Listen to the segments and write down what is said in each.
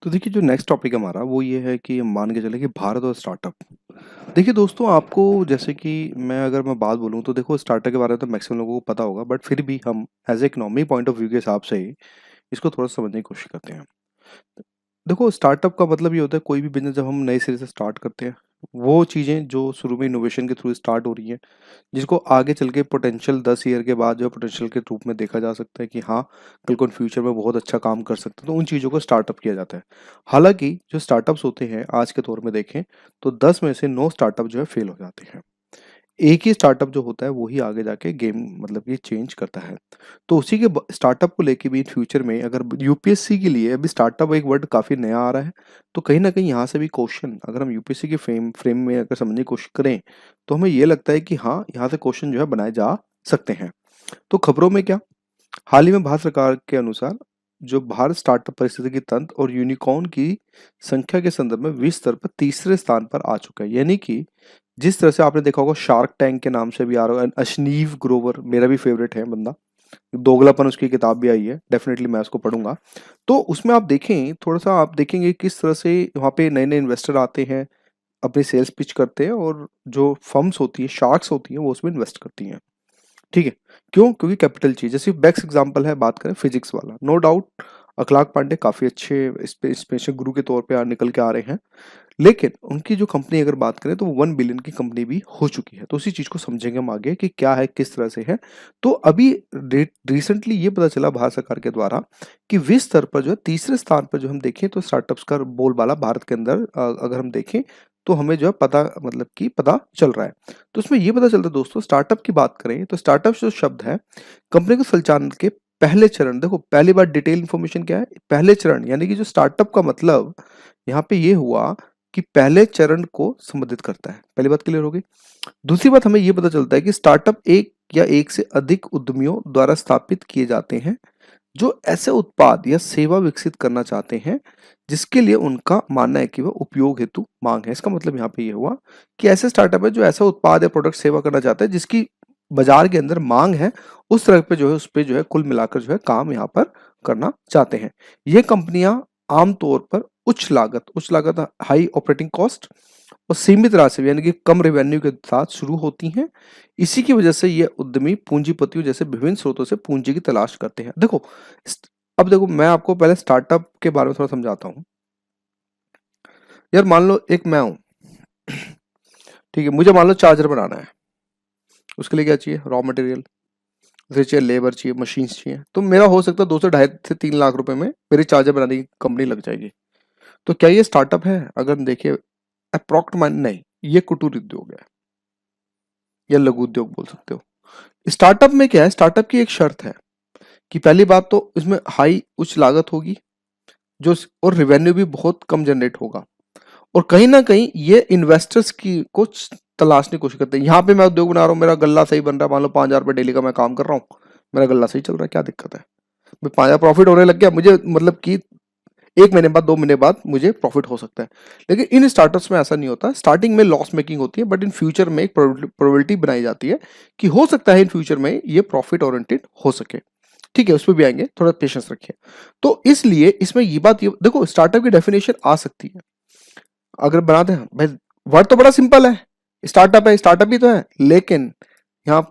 तो देखिए जो नेक्स्ट टॉपिक हमारा वो ये है कि मान के चले कि भारत और स्टार्टअप। देखिए दोस्तों आपको जैसे कि अगर मैं बात बोलूँ तो देखो स्टार्टअप के बारे में तो मैक्सिमम लोगों को पता होगा, बट फिर भी हम as a economy point of view के हिसाब से इसको थोड़ा समझने की कोशिश करते हैं। देखो स्टार्टअप का मतलब ये होता है कोई भी बिजनेस जब हम नए सिरे से स्टार्ट करते हैं, वो चीज़ें जो शुरू में इनोवेशन के थ्रू स्टार्ट हो रही हैं, जिसको आगे चल के पोटेंशियल 10 ईयर के बाद जो पोटेंशियल के रूप में देखा जा सकता है कि हाँ, कल को इन फ्यूचर में बहुत अच्छा काम कर सकते हैं, तो उन चीज़ों को स्टार्टअप किया जाता है। हालाँकि जो स्टार्टअप्स होते हैं आज के दौर में देखें, तो 10 में से 9 स्टार्टअप जो है फेल हो जाते हैं। एक ही स्टार्टअप जो होता है वो ही आगे जाके गेम मतलब कि चेंज करता है। तो उसी के स्टार्टअप को लेके भी इन फ्यूचर में अगर यूपीएससी के लिए अभी स्टार्टअप एक वर्ड काफ़ी नया आ रहा है, तो कहीं ना कहीं यहाँ से भी क्वेश्चन अगर हम यूपीएससी के फ्रेम फ्रेम में अगर समझने की कोशिश करें, तो हमें ये लगता है कि हाँ, यहाँ से क्वेश्चन जो है बनाए जा सकते हैं। तो खबरों में क्या, हाल ही में भारत सरकार के अनुसार जो भारत स्टार्टअप पारिस्थितिकी तंत्र और यूनिकॉर्न की संख्या के संदर्भ में विश्व स्तर पर तीसरे स्थान पर आ चुका है। यानी कि जिस तरह से आपने देखा होगा शार्क टैंक के नाम से भी आ रहा है, अशनीव ग्रोवर मेरा भी फेवरेट है बंदा, दोगलापन उसकी किताब भी आई है, डेफिनेटली मैं उसको पढ़ूंगा। तो उसमें आप देखें, थोड़ा सा आप देखेंगे किस तरह से वहाँ पे नए नए इन्वेस्टर आते हैं, अपनी सेल्स पिच करते हैं, और जो फर्म्स होती है, शार्क्स होती हैं, वो उसमें इन्वेस्ट करती हैं। ठीक है, क्यों? क्योंकि कैपिटल चाहिए। जैसे बेस्ट एग्जांपल है, बात करें फिजिक्स वाला, नो डाउट अखलाक पांडे काफी अच्छे स्पेशल गुरु के तौर पे निकल के आ रहे हैं, लेकिन उनकी जो कंपनी अगर बात करें तो वो 1 बिलियन की कंपनी भी हो चुकी है। तो उसी चीज को समझेंगे हम आगे कि क्या है, किस तरह से है। तो अभी रिसेंटली ये पता चला भारत सरकार के द्वारा कि विश्व स्तर पर जो है तीसरे स्थान पर जो हम देखें तो स्टार्टअप्स का बोलबाला भारत के अंदर अगर हम देखें तो हमें जो है पता मतलब कि पता चल रहा है। तो उसमें ये पता चलता है दोस्तों, स्टार्टअप की बात करें तो स्टार्टअप जो शब्द है, कंपनी को संचालन के पहले चरण, देखो पहली बार डिटेल इंफॉर्मेशन क्या है, पहले चरण, यानी कि जो स्टार्टअप का मतलब यहाँ पे ये हुआ कि पहले चरण को संबोधित करता है। पहली बात क्लियर हो गई। दूसरी बात हमें ये पता चलता है कि स्टार्टअप एक या एक से अधिक उद्यमियों द्वारा स्थापित किए जाते हैं जो ऐसे उत्पाद या सेवा विकसित करना चाहते हैं जिसके लिए उनका मानना है कि वह उपयोग हेतु मांग है। इसका मतलब यहाँ पे ये हुआ कि ऐसे स्टार्टअप है जो ऐसा उत्पाद या प्रोडक्ट सेवा करना चाहता है जिसकी बाजार के अंदर मांग है, उस तरह पे जो है उस पे जो है कुल मिलाकर जो है काम यहाँ पर करना चाहते हैं। ये कंपनियां आमतौर पर उच्च लागत हाई ऑपरेटिंग कॉस्ट और सीमित राशि यानी कि कम रेवेन्यू के साथ शुरू होती हैं। इसी की वजह से ये उद्यमी पूंजीपतियों जैसे विभिन्न स्रोतों से पूंजी की तलाश करते हैं। देखो अब देखो मैं आपको पहले स्टार्टअप के बारे में थोड़ा समझाता हूँ। यार मान लो एक मैं हूँ, ठीक है, मुझे मान लो चार्जर बनाना है। उसके लिए क्या चाहिए? रॉ मटेरियल, फिर चाहिए लेबर, चाहिए मशीन्स चाहिए। तो मेरा हो सकता है 2 से 2.5 से 3 लाख रुपए में मेरी चार्जर बनाने की कंपनी लग जाएगी। तो क्या ये स्टार्टअप है? अगर हम देखिए अप्रोक्ट मान नहीं, ये कुटीर उद्योग है या लघु उद्योग बोल सकते हो। स्टार्टअप में क्या है, स्टार्टअप की एक शर्त है कि पहली बात तो इसमें हाई उच्च लागत होगी जो, और रेवेन्यू भी बहुत कम जनरेट होगा, और कहीं ना कहीं ये इन्वेस्टर्स की कुछ तलाशने की कोशिश करते हैं। यहाँ पे मैं उद्योग बना रहा हूँ, मेरा गल्ला सही बन रहा है, मान लो 5,000 रुपये डेली का मैं काम कर रहा हूँ, मेरा गल्ला सही चल रहा है, क्या दिक्कत है? भाई 5,000 प्रॉफिट होने लग गया मुझे, मतलब कि 1 महीने बाद 2 महीने बाद मुझे प्रॉफिट हो सकता है। लेकिन इन स्टार्टअप्स में ऐसा नहीं होता, स्टार्टिंग में लॉस मेकिंग होती है, बट इन फ्यूचर में एक प्रोबेबिलिटी बनाई जाती है कि हो सकता है इन फ्यूचर में ये प्रॉफिट ओरिएंटेड हो सके। ठीक है, उस पर भी आएंगे, थोड़ा पेशेंस रखिए। तो इसलिए इसमें ये बात, ये देखो स्टार्टअप की डेफिनेशन आ सकती है अगर बनाते हैं भाई, वर्ड तो बड़ा सिंपल है, स्टार्टअप है, स्टार्टअप ही तो है, लेकिन यहाँ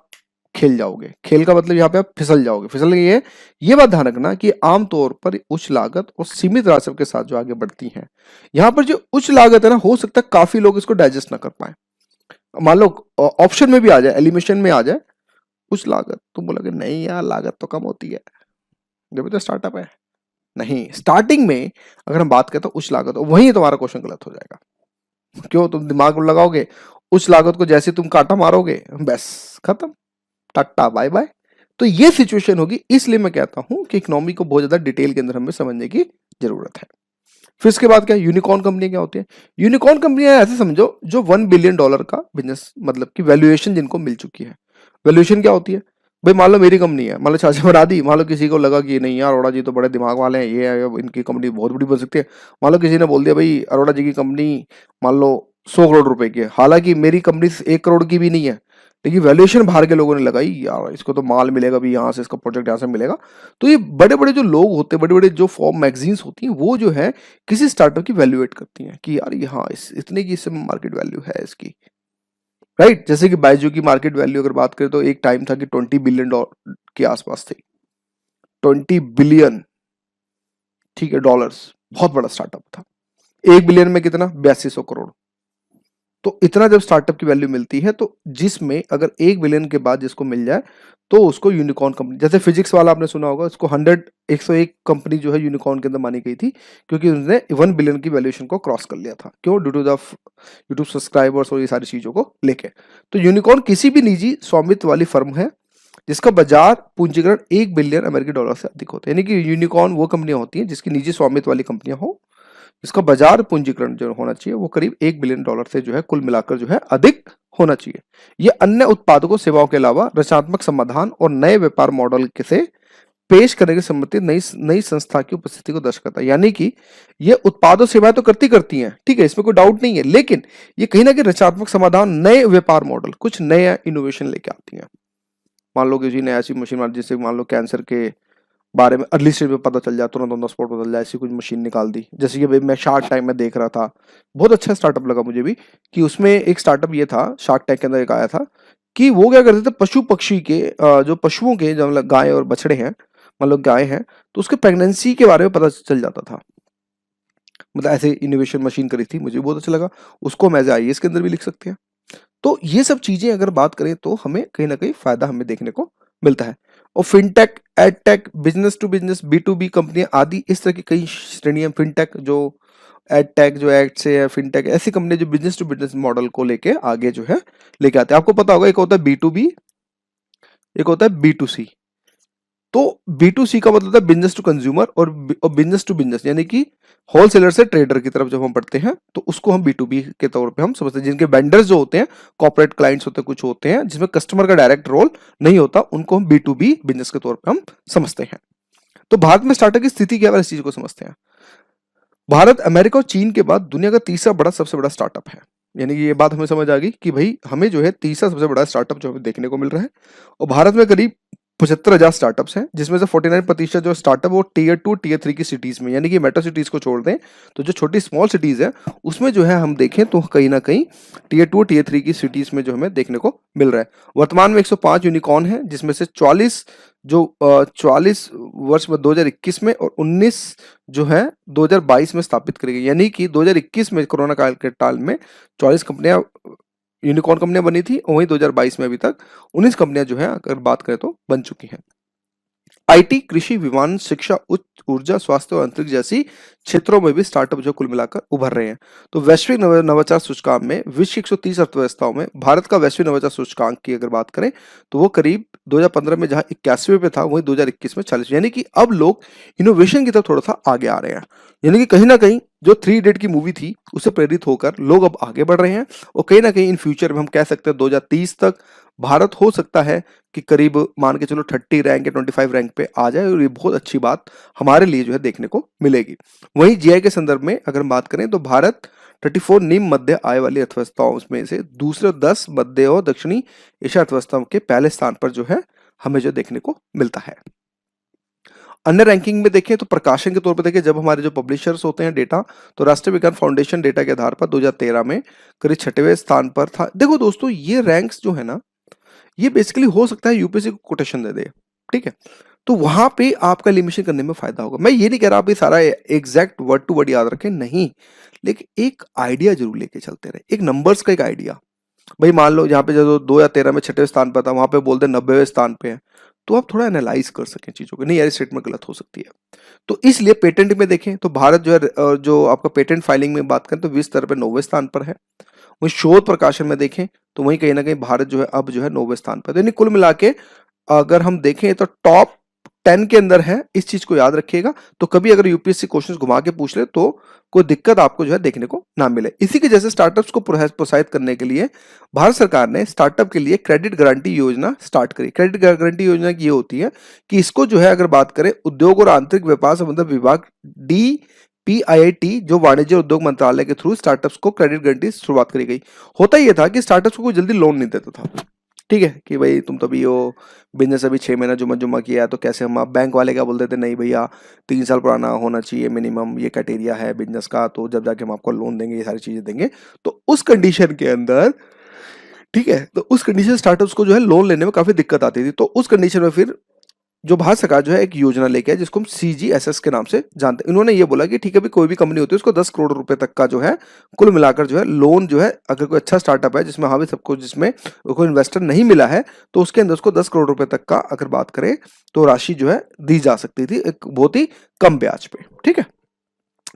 खेल जाओगे। खेल का मतलब यहाँ पे आप फिसल जाओगे। फिसल ये बात ध्यान रखना कि आमतौर पर उच्च लागत और सीमित राशि के साथ जो आगे बढ़ती हैं, यहाँ पर जो उच्च लागत है ना, हो सकता है काफी लोग इसको डाइजेस्ट ना कर पाए। मान लो ऑप्शन में भी आ जाए, एलिमिनेशन में आ जाए उच्च लागत, तो बोला कि नहीं यार लागत तो कम होती है, जब तो स्टार्टअप है। नहीं, स्टार्टिंग में अगर हम बात करें तो उच्च लागत, वहीं तुम्हारा क्वेश्चन गलत हो जाएगा। क्यों? तुम दिमाग लगाओगे, उच्च लागत को जैसे तुम काटा मारोगे, बस खत्म, टाटा बाय बाय। तो ये सिचुएशन होगी, इसलिए मैं कहता हूं कि इकोनॉमी को बहुत ज्यादा डिटेल के अंदर हमें समझने की जरूरत है। फिर इसके बाद क्या, यूनिकॉर्न कंपनी क्या होती है? यूनिकॉर्न कंपनियां ऐसे समझो जो $1 बिलियन का बिजनेस मतलब की वैल्यूएशन जिनको मिल चुकी है। वैल्यूएशन क्या होती है? भाई मान लो मेरी कंपनी है, मान लो चाचा बढ़ा दी, मान लो किसी को लगा कि नहीं यार अरोड़ा जी तो बड़े दिमाग वाले हैं, ये है, इनकी कंपनी बहुत बड़ी बन सकती है। मान लो किसी ने बोल दिया भाई अरोड़ा जी की कंपनी मान लो 100 करोड़ रुपए की है, हालांकि मेरी कंपनी 1 करोड़ की भी नहीं है, लेकिन वैल्यूएशन बाहर के लोगों ने लगाई, यार इसको तो माल मिलेगा भी यहाँ से, इसका प्रोजेक्ट यहाँ से मिलेगा। तो ये बड़े बड़े जो लोग होते हैं, बड़े बड़े जो फॉर्म मैगजीन्स होती हैं, वो जो है किसी स्टार्टअप की वैल्यूएट करती हैं कि यार यहाँ इतने की इससे मार्केट वैल्यू है इसकी, राइट। जैसे कि बायजू की मार्केट वैल्यू अगर बात करें तो एक टाइम था कि 20 बिलियन के आसपास थी, 20 बिलियन, ठीक है, डॉलर्स, बहुत बड़ा स्टार्टअप था। 1 बिलियन में कितना, 8200 करोड़। तो इतना जब स्टार्टअप की वैल्यू मिलती है, तो जिसमें अगर 1 बिलियन के बाद जिसको मिल जाए तो उसको यूनिकॉर्न कंपनी, जैसे फिजिक्स वाला आपने सुना होगा, उसको 101 कंपनी जो है यूनिकॉर्न के अंदर मानी गई थी, क्योंकि उसने 1 बिलियन की वैल्यूएशन को क्रॉस कर लिया था। क्यों? Due to the YouTube subscribers और ये सारी चीजों को लेके। तो यूनिकॉर्न किसी भी निजी स्वामित्व वाली फर्म है जिसका बाजार पूंजीकरण 1 बिलियन अमेरिकी डॉलर से अधिक होता है, यानी कि यूनिकॉर्न वो कंपनियां होती हैं जिसकी निजी स्वामित्व वाली कंपनियां हो, इसका बाजार पूंजीकरण जो होना चाहिए वो करीब 1 बिलियन डॉलर से जो है कुल मिलाकर जो है अधिक होना चाहिए। ये अन्य उत्पादकों सेवाओं के अलावा रचनात्मक समाधान और नए व्यापार मॉडल के से पेश करने की सम्मति नई नई संस्था की उपस्थिति को दर्शाता है। यानी कि ये उत्पाद और सेवाएं तो करती हैं, ठीक है, इसमें कोई डाउट नहीं है, लेकिन ये कहीं ना कहीं रचनात्मक समाधान, नए व्यापार मॉडल, कुछ नया इनोवेशन लेके आती हैं। मान लो किसी ने ऐसी मशीन, जिससे मान लो कैंसर के बारे में अर्ली स्टेज में पता चल जाए, तुरंत ऑन द स्पॉट पता चल जाए, ऐसी कुछ मशीन निकाल दी। जैसे कि मैं शार्क टैंक में देख रहा था, बहुत अच्छा स्टार्टअप लगा मुझे भी, कि उसमें एक स्टार्टअप ये था, शार्क टैंक के अंदर एक आया था कि वो क्या करते थे, पशु पक्षी के जो पशुओं के, जो मतलब गाय और बछड़े हैं, मतलब गाय हैं, तो उसके प्रेगनेंसी के बारे में पता चल जाता था। मतलब ऐसे इनोवेशन मशीन करी थी, मुझे बहुत अच्छा लगा। उसको हम एज आईएएस के अंदर भी लिख सकते हैं। तो ये सब चीजें अगर बात करें तो हमें कहीं ना कहीं फायदा हमें देखने को मिलता है। और fintech, edtech, business to business, B2B कंपनियां आदि, इस तरह की कई श्रेणियां, फिनटेक जो एडटेक जो एड से है, फिनटेक ऐसी कंपनी जो बिजनेस टू बिजनेस मॉडल को लेके आगे जो है लेके आते हैं। आपको पता होगा, एक होता है B2B, एक होता है B2C। तो B2C का मतलब होता है बिजनेस टू कंज्यूमर, और बिजनेस टू बिजनेस यानी कि होलसेलर से ट्रेडर की तरफ जब हम पढ़ते हैं तो उसको हम B2B के तौर पे हम समझते हैं। जिनके वेंडर्स जो होते हैं, कॉर्पोरेट क्लाइंट्स होते हैं, कुछ होते हैं जिसमें कस्टमर का डायरेक्ट रोल नहीं होता, उनको हम B2B बिजनेस के तौर पे हम समझते हैं। तो भारत में स्टार्टअप की स्थिति क्या है, इस चीज को समझते हैं। भारत अमेरिका और चीन के बाद दुनिया का तीसरा बड़ा, सबसे बड़ा स्टार्टअप है। यानी कि ये बात हमें समझ आ गई कि भाई हमें जो है तीसरा सबसे बड़ा स्टार्टअप जो हमें देखने को मिल रहा है। और भारत में करीब 75,000 स्टार्टअप्स हैं, जिसमें से 49% जो स्टार्टअप वो टियर 2 टियर 3 की सिटीज में, यानी कि मेट्रो सिटीज को छोड़ दें तो जो छोटी स्मॉल सिटीज है उसमें जो है हम देखें तो कहीं ना कहीं टियर 2 टियर 3 की सिटीज में जो हमें देखने को मिल रहा है। वर्तमान में 105 यूनिकॉर्न है, जिसमें से 44 जो 44 वर्ष में 2021 में, और 19 जो है 2022 में स्थापित करी गई। यानी कि 2021 में कोरोना काल के टाल में 44 कंपनियां, यूनिकॉर्न कंपनियां बनी थी, और वहीं 2022 में अभी तक 19 कंपनियां जो है अगर बात करें तो बन चुकी हैं। आईटी, कृषि, विमान, शिक्षा, उच्च ऊर्जा, स्वास्थ्य और अंतरिक्ष जैसी क्षेत्रों में भी स्टार्टअप जो कुल मिलाकर उभर रहे हैं। तो वैश्विक नवाचार सूचकांक में विश्व की 130 अर्थव्यवस्थाओं में भारत का वैश्विक नवाचार सूचकांक की अगर बात करें तो वो करीब 2015 में जहां 81वें पे था, वहीं 2021 में 40, यानी कि अब लोग इनोवेशन की तरफ थोड़ा सा आगे आ रहे हैं। यानी कि कहीं ना कहीं जो 3 इडियट की मूवी थी उससे प्रेरित होकर लोग अब आगे बढ़ रहे हैं, और कहीं ना कहीं इन फ्यूचर में हम कह सकते हैं 2030 तक भारत हो सकता है कि करीब मान के चलो 30 रैंक या 25 रैंक पे आ जाए, और ये बहुत अच्छी बात हमारे लिए जो है देखने को मिलेगी। वहीं जीआई के संदर्भ में अगर बात करें तो भारत 34 निम्न मध्य आय वाली अर्थव्यवस्थाओं में से दूसरे 10 मध्य और दक्षिणी एशिया अर्थव्यवस्थाओं के पहले स्थान पर जो है हमें जो देखने को मिलता है। अन्य रैंकिंग में देखें तो प्रकाशन के तौर पर देखें, जब हमारे जो पब्लिशर्स होते हैं डेटा, तो राष्ट्रीय विज्ञान फाउंडेशन डेटा के आधार पर 2013 में करीब 6वें स्थान पर था। देखो दोस्तों, ये रैंक्स जो है ना, ये बेसिकली हो सकता है यूपीएससी को कोटेशन दे दे, ठीक है, तो वहां पे आपका एलिमिनेशन करने में फायदा होगा। मैं ये नहीं कह रहा आप ये सारा एग्जैक्ट वर्ड टू वर्ड याद रखें, नहीं, लेकिन एक आइडिया जरूर लेके चलते रहे, एक नंबर्स का एक आइडिया। भाई मान लो यहाँ पे जो 2 या 13 में 6वें स्थान पर था, वहां पे बोल दे 90वें स्थान पे है, तो आप थोड़ा एनालाइज कर सकें चीजों को, नहीं यार स्टेटमेंट गलत हो सकती है। तो इसलिए पेटेंट में देखें तो भारत जो है जो आपका पेटेंट फाइलिंग में बात करें तो विश्व स्तर पर 9वें स्थान पर है। वहीं शोध प्रकाशन में देखें तो वहीं कहीं ना कहीं भारत जो है अब जो है 9वें स्थान पर। यानी कुल मिला के अगर हम देखें तो टॉप 10 के अंदर है, इस चीज को याद रखिएगा। तो कभी अगर यूपीएससी क्वेश्चंस घुमा के पूछ ले तो कोई दिक्कत आपको जो है देखने को ना मिले। इसी के जैसे स्टार्टअप्स को प्रोत्साहित करने के लिए भारत सरकार ने स्टार्टअप के लिए क्रेडिट गारंटी योजना स्टार्ट करी। क्रेडिट गारंटी योजना की ये होती है कि इसको जो है अगर बात करें उद्योग और आंतरिक व्यापार संबंधित विभाग PIIT जो वाणिज्य और उद्योग मंत्रालय के थ्रू स्टार्टअप्स को क्रेडिट गारंटी शुरुआत करी गई। होता ये था कि स्टार्टअप्स को कोई जल्दी लोन नहीं देता था, ठीक है, कि भाई तुम तो अभी वो बिजनेस अभी 6 महीना जुम्मा जुम्मा किया है तो कैसे हम, आप बैंक वाले क्या बोलते थे, नहीं भैया 3 साल पुराना होना चाहिए मिनिमम, ये क्राइटेरिया है बिजनेस का, तो जब जाके हम आपको लोन देंगे, ये सारी चीजें देंगे। तो उस कंडीशन के अंदर, ठीक है, तो उस कंडीशन स्टार्टअप्स को जो है लोन लेने में काफी दिक्कत आती थी। तो उस कंडीशन में फिर जो भारत सरकार जो है एक योजना लेके है जिसको हम CGSS के नाम से जानते हैं। इन्होंने ये बोला कि ठीक है भी, कोई भी कंपनी होती है उसको 10 करोड़ रुपए तक का जो है कुल मिलाकर जो है लोन जो है, अगर कोई अच्छा स्टार्टअप है जिसमें हाँ भी सबको, जिसमें कोई इन्वेस्टर नहीं मिला है, तो उसके अंदर उसको 10 करोड़ रुपए तक का अगर बात करें तो राशि जो है दी जा सकती थी, एक बहुत ही कम ब्याज पे, ठीक है।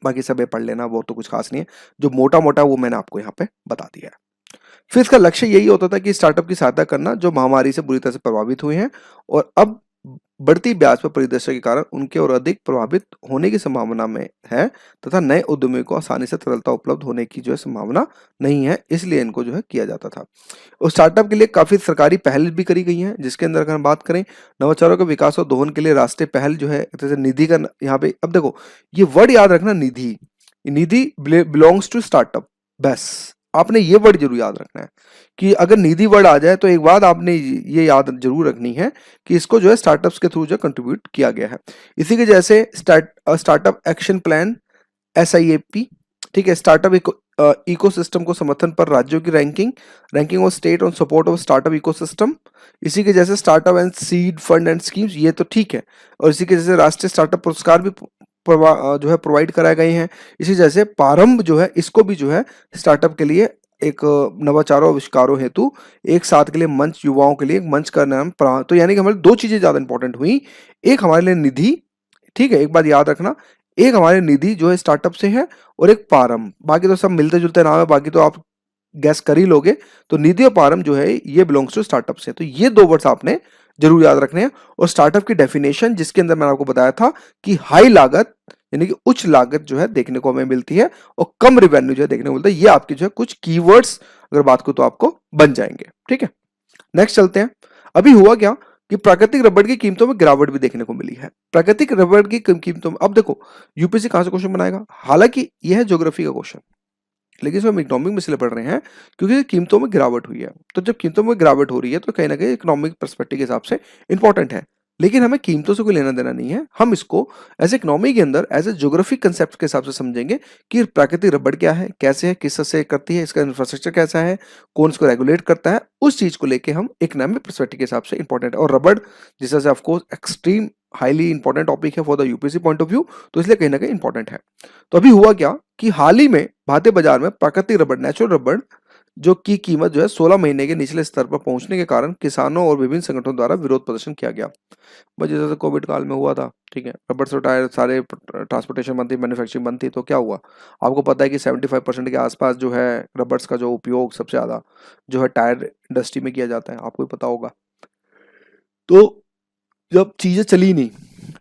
बाकी सब ये पढ़ लेना, वो तो कुछ खास नहीं है, जो मोटा मोटा वो मैंने आपको यहाँ पे बता दिया है। फिर इसका लक्ष्य यही होता था कि स्टार्टअप की सहायता करना जो महामारी से बुरी तरह से प्रभावित हुए हैं और अब बढ़ती ब्याज पर परिदृश्य के कारण उनके और अधिक प्रभावित होने की संभावना में है, तथा नए उद्यमियों को आसानी से तरलता उपलब्ध होने की जो है संभावना नहीं है, इसलिए इनको जो है किया जाता था। और स्टार्टअप के लिए काफी सरकारी पहल भी करी गई हैं, जिसके अंदर अगर हम बात करें नवाचारों के विकास और दोहन के लिए राष्ट्रीय पहल जो है, जैसे निधि का यहाँ पे, अब देखो ये वर्ड याद रखना, निधि, निधि बिलोंग्स टू स्टार्टअप, बस आपने ये वर्ड जरूर याद रखना है कि अगर निधि वर्ड आ जाए तो एक बात आपने ये याद जरूर रखनी है कि इसको जो है स्टार्टअप्स के थ्रू जो कंट्रीब्यूट किया गया है। इसी के जैसे स्टार्टअप एक्शन प्लान SIAP, ठीक है, स्टार्टअप इकोसिस्टम को समर्थन पर राज्यों की ranking of state on support of startup ecosystem. इसी के जैसे startup and seed fund and schemes, ये तो ठीक है। और इसी के जैसे राष्ट्रीय स्टार्टअप पुरस्कार भी जो है प्रोवाइड कराए गए हैं। इसी जैसे प्रारंभ जो है, इसको भी जो है स्टार्टअप के लिए एक नवाचारों आविष्कारों हेतु एक साथ के लिए मंच, युवाओं के लिए एक मंच का नाम तो यानी कि हमारे दो चीजें ज्यादा इंपॉर्टेंट हुई, एक हमारे लिए निधि, ठीक है, एक बात याद रखना, एक हमारे निधि जो है स्टार्टअप से है और एक प्रारंभ, बाकी तो सब मिलते जुलते नाम है, बाकी तो आप गैस कर ही लोगे। तो निधि और प्रारंभ जो है ये बिलोंग्स टू स्टार्टअप से, तो ये दो वर्ड्स आपने जरूर याद रखने हैं। और स्टार्टअप की डेफिनेशन, जिसके अंदर मैंने आपको बताया था कि हाई लागत यानी कि उच्च लागत जो है देखने को हमें मिलती है और कम रिवेन्यू जो है देखने को मिलता है, ये आपके जो है कुछ कीवर्ड्स अगर बात को तो आपको बन जाएंगे, ठीक है। नेक्स्ट चलते हैं। अभी हुआ क्या कि प्राकृतिक रबड़ की कीमतों में गिरावट भी देखने को मिली है। प्राकृतिक रबड़ की कीमतों में, अब देखो यूपीएससी कहां से क्वेश्चन बनाएगा, हालांकि यह है ज्योग्राफी का क्वेश्चन, लेकिन इसमें हम इकोनॉमिक में इसलिए पढ़ रहे हैं क्योंकि कीमतों में गिरावट हुई है। तो जब कीमतों में गिरावट हो रही है तो कहीं ना कहीं इकोनॉमिक पर्सपेक्टिव के हिसाब से इंपॉर्टेंट है, लेकिन हमें कीमतों से कोई लेना देना नहीं है। हम इसको एज इकोनॉमी के अंदर एज ए ज्योग्राफिक कंसेप्ट के हिसाब से समझेंगे कि प्राकृतिक रबड़ क्या है, कैसे है, किस से करती है, इसका इंफ्रास्ट्रक्चर कैसा है, कौन इसको रेगुलेट करता है, उस चीज को लेके हम इकोनॉमिक पर्सपेक्टिव के हिसाब से इंपॉर्टेंट है। और रबड़ जिस तरह से of course extreme highly important topic है for the UPSC point of view, तो इसलिए कहीं ना कहीं इंपॉर्टेंट है। तो अभी हुआ क्या कि हाल ही में भारतीय बाजार में प्राकृतिक रबड़, नेचुरल रबड़ जो की कीमत जो है 16 महीने के निचले स्तर पर पहुंचने के कारण किसानों और विभिन्न संगठनों द्वारा विरोध प्रदर्शन किया गया। बस जैसे कोविड काल में हुआ था, ठीक है, रबड़ से टायर सारे ट्रांसपोर्टेशन बंद थी, मैन्युफैक्चरिंग बंद थी, तो क्या हुआ, आपको पता है कि 75% के आसपास जो है रबर्स का जो उपयोग सबसे ज्यादा जो है टायर इंडस्ट्री में किया जाता है, आपको भी पता होगा। तो जब चीजें चली नहीं,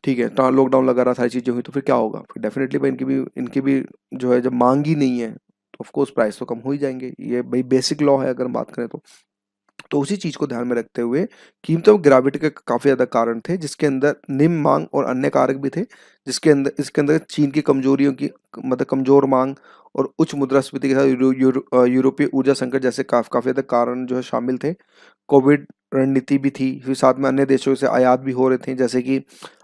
ठीक है, लॉकडाउन लगा रहा, सारी चीजें हुई, तो फिर क्या होगा, फिर डेफिनेटली भाई इनकी भी जो है जब मांग ही नहीं है तो ऑफ कोर्स प्राइस तो कम हो ही जाएंगे, ये भाई बेसिक लॉ है अगर हम बात करें तो उसी चीज को ध्यान में रखते हुए कीमतों में गिरावट के काफी ज्यादा कारण थे, जिसके अंदर निम्न मांग और अन्य कारक भी थे, जिसके अंदर इसके अंदर चीन की कमजोरियों की, मतलब कमजोर मांग और उच्च मुद्रास्फीति के साथ यूरोपीय ऊर्जा संकट जैसे काफी ज्यादा कारण जो है शामिल थे। कोविड रणनीति भी थी, फिर साथ में अन्य देशों से आयात भी हो रहे थे, जैसे कि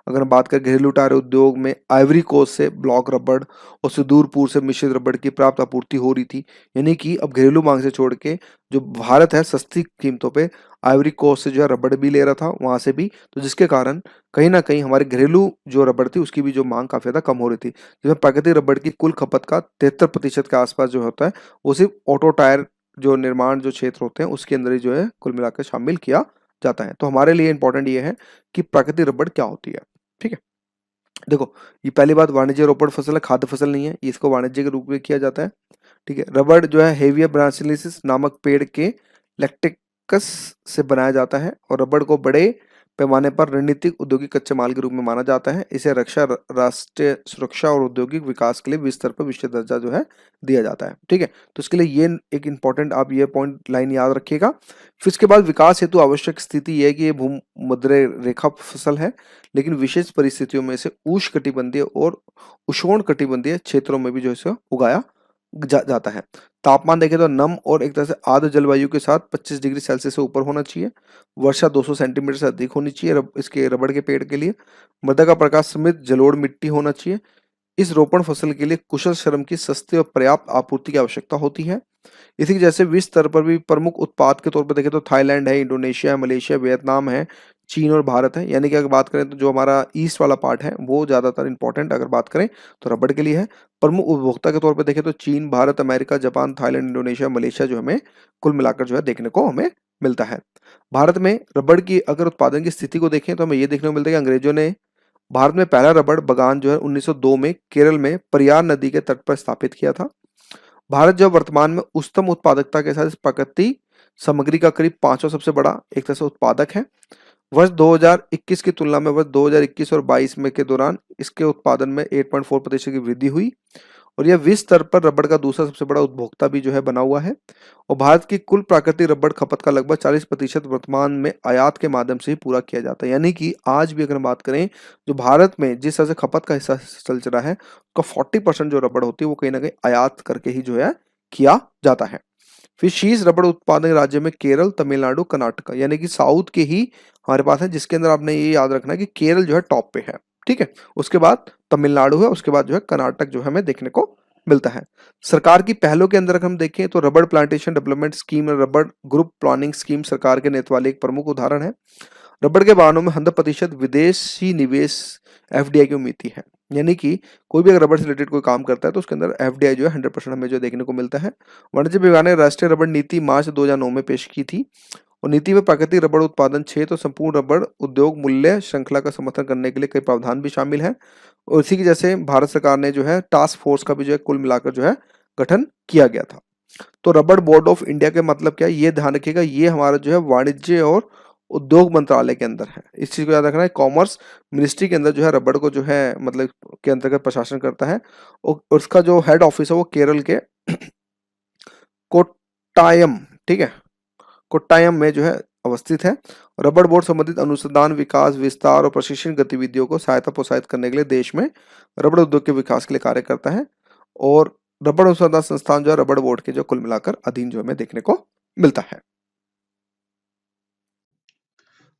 अगर हम बात करें घरेलू टायर उद्योग में आइवरी कोस्ट से ब्लॉक रबड़ और सुदूर पूर्व से मिश्रित रबड़ की प्राप्त आपूर्ति हो रही थी। यानी कि अब घरेलू मांग से छोड़ के जो भारत है सस्ती कीमतों पे आइवरी कोस्ट से जो है रबड़ भी ले रहा था वहां से भी, तो जिसके कारण कहीं ना कहीं हमारे घरेलू जो रबड़ थी उसकी भी जो मांग काफी ज्यादा कम हो रही थी, जिसमें प्राकृतिक रबड़ की कुल खपत का 73% के आसपास जो होता है वो सिर्फ ऑटो टायर जो निर्माण जो क्षेत्र होते हैं उसके अंदर ही जो है कुल मिलाकर शामिल किया जाता है। तो हमारे लिए इंपॉर्टेंट ये है कि प्राकृतिक रबड़ क्या होती है, ठीक है। देखो ये पहली बात, वाणिज्य रोपण फसल है, खाद्य फसल नहीं है, इसको वाणिज्य के रूप में किया जाता है, ठीक है। रबड़ जो है हेवियर ब्रासिलिसिस नामक पेड़ के लैक्टिकस से बनाया जाता है और रबड़ को बड़े पैमाने पर रणनीतिक औद्योगिक कच्चे माल के रूप में माना जाता है। इसे रक्षा, राष्ट्रीय सुरक्षा और औद्योगिक विकास के लिए विश्व स्तर पर विशेष दर्जा जो है दिया जाता है। ठीक है, तो इसके लिए ये एक इंपॉर्टेंट आप ये पॉइंट लाइन याद रखिएगा। फिर इसके बाद विकास हेतु आवश्यक स्थिति यह है कि ये भूमध्य रेखा फसल है, लेकिन विशेष परिस्थितियों में इसे उष्णकटिबंधीय और उष्णकटिबंधीय क्षेत्रों में भी जो है इसे उगाया जाता है। तापमान देखें तो नम और एक तरह से आर्द्र जलवायु के साथ 25 डिग्री सेल्सियस से ऊपर होना चाहिए। वर्षा 200 सेंटीमीटर से अधिक होनी चाहिए इसके रबड़ के पेड़ के लिए। मृदा का प्रकाश समेत जलोढ़ मिट्टी होना चाहिए। इस रोपण फसल के लिए कुशल श्रम की सस्ती और पर्याप्त आपूर्ति की आवश्यकता होती है। इसी के जैसे विश्व स्तर पर भी प्रमुख उत्पाद के तौर पर देखें तो थाईलैंड है, इंडोनेशिया है, मलेशिया, वियतनाम है, चीन और भारत है। यानी कि अगर बात करें तो जो हमारा ईस्ट वाला पार्ट है वो ज़्यादातर इंपॉर्टेंट अगर बात करें तो रबड़ के लिए है। प्रमुख उपभोक्ता के तौर पर देखें तो चीन, Bharat, America, Japan, Thailand, Indonesia, Malaysia जो हमें कुल मिलाकर जो है देखने को हमें मिलता है। भारत में रबड़ की अगर उत्पादन की स्थिति को देखें तो हमें ये देखने को मिलता है कि अंग्रेजों ने भारत में पहला रबड़ बागान जो है 1902 में केरल में परियार नदी के तट पर स्थापित किया था। भारत जो वर्तमान में उच्चतम उत्पादकता के साथ इस प्राकृतिक सामग्री का करीब पांचवा सबसे बड़ा एक तरह से उत्पादक है। वर्ष 2021 की तुलना में वर्ष 2021 और 22 में के दौरान इसके उत्पादन में 8.4% की वृद्धि हुई और यह विश्व स्तर पर रबड़ का दूसरा सबसे बड़ा उपभोक्ता भी जो है बना हुआ है। और भारत की कुल प्राकृतिक रबड़ खपत का लगभग 40% वर्तमान में आयात के माध्यम से ही पूरा किया जाता है। यानी कि आज भी अगर हम बात करें जो भारत में जिस तरह से खपत का हिस्सा चल रहा है उसका 40% जो रबड़ होती है वो कहीं ना कहीं आयात करके ही जो है किया जाता है। फिर शीर्ष रबड़ उत्पादक राज्य में केरल, तमिलनाडु, कर्नाटक यानी कि साउथ के ही हमारे पास है, जिसके अंदर आपने ये याद रखना है कि केरल जो है टॉप पे है। ठीक है, उसके बाद तमिलनाडु है, उसके बाद जो है कर्नाटक जो है हमें देखने को मिलता है। सरकार की पहलों के अंदर अगर हम देखें तो रबड़ प्लांटेशन डेवलपमेंट स्कीम और रबड़ ग्रुप प्लानिंग स्कीम सरकार के नेतृत्व वाले एक प्रमुख उदाहरण है। रबड़ के वाहनों में 100% विदेशी निवेश एफडीआई की उम्मीद है। यानी कि कोई भी अगर रबड़ से रिलेटेड कोई काम करता है तो उसके अंदर एफडीआई जो है 100% हमें जो देखने को मिलता है। वाणिज्य विभाग ने राष्ट्रीय रबड़ नीति मार्च 2009 में पेश की थी और नीति में प्राकृतिक रबड़ उत्पादन क्षेत्र और संपूर्ण रबड़ उद्योग मूल्य श्रृंखला का समर्थन करने के लिए कई प्रावधान भी शामिल है। और इसी की जैसे भारत सरकार ने जो है टास्क फोर्स का भी जो है कुल मिलाकर जो है गठन किया गया था। तो रबड़ बोर्ड ऑफ इंडिया के मतलब क्या है ये ध्यान रखिएगा, ये हमारा जो है वाणिज्य और उद्योग मंत्रालय के अंदर है। इस चीज को याद रखना है, कॉमर्स मिनिस्ट्री के अंदर जो है रबड़ को जो है मतलब के अंतर्गत प्रशासन करता है और उसका जो हेड ऑफिस है वो केरल के कोट्टायम, ठीक है, कोट्टायम में जो है अवस्थित है। रबड़ बोर्ड संबंधित अनुसंधान, विकास, विस्तार और प्रशिक्षण गतिविधियों को सहायता प्रोत्साहित करने के लिए देश में रबड़ उद्योग के विकास के लिए कार्य करता है। और रबड़ अनुसंधान संस्थान जो है रबड़ बोर्ड के जो कुल मिलाकर अधीन जो हमें देखने को मिलता है।